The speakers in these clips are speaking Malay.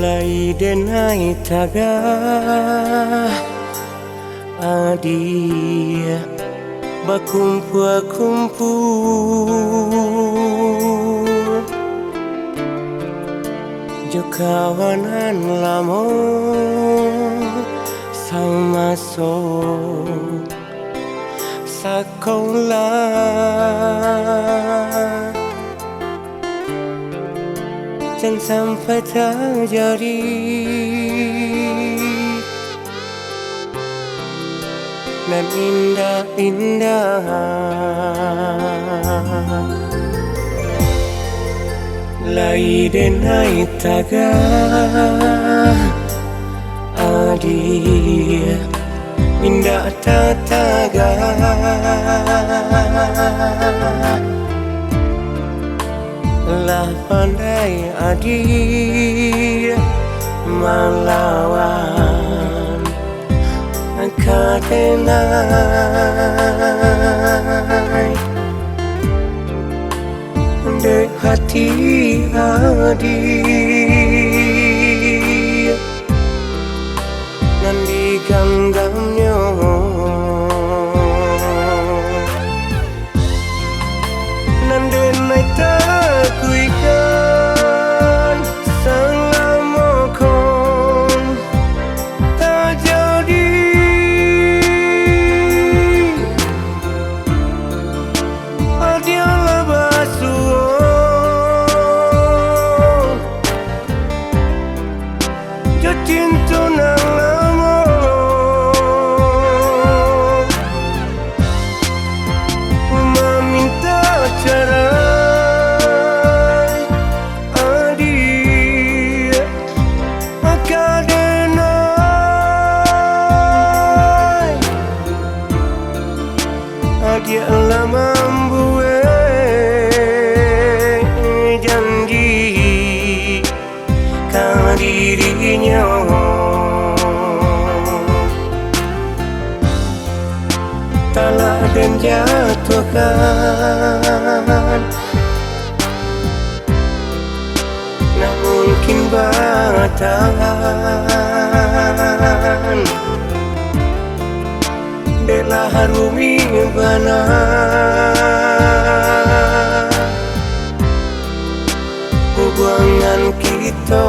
Lai denai taga adia berkumpul jo kawanan lamo sama so sekolah. Jangan sampai terjadi dan indah-indah lai denai taga adia indah tataga lah pandai adia melawan kadenai de hati adia nan diganggamnya nan denai takuikan selama kon tak jadi adialah basuh jo cinta nang lama meminta cerai adia kadenai adia lah membuat janji karena dirinya telah dan jatuhkan, nak mungkin bertahan delah harumi bana hubungan kita.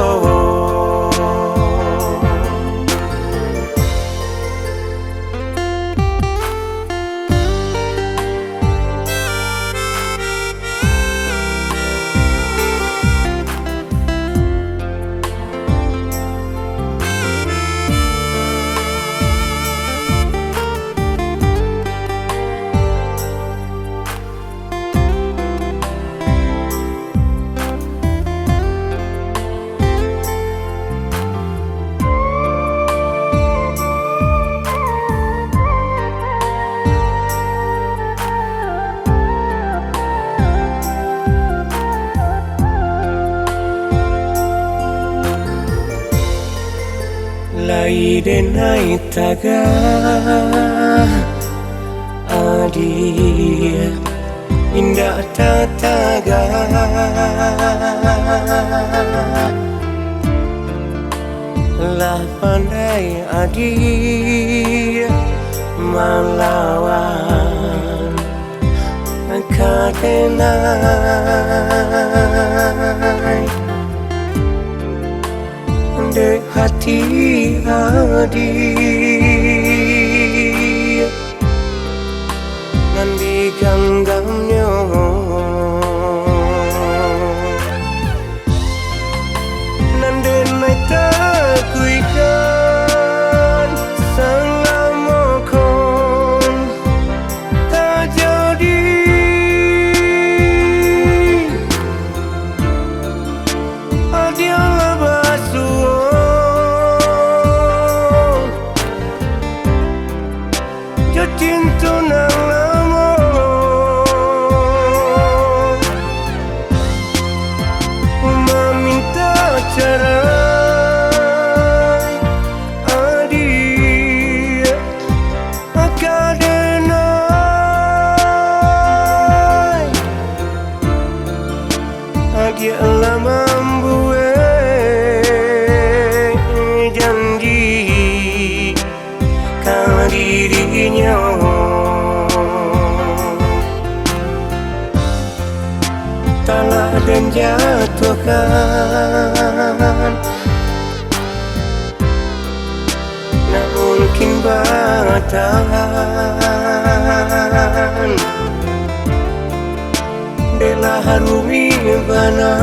Lai denai taga adia indah tataga lah pandai adia melawan kadenai de hati adia nan diganggamnya nan denai takuikan selama kon tak jadi adialah basuh cinta nang lama meminta cerai dan jatuhkan. Tak mungkin bertahan Dela harumi bana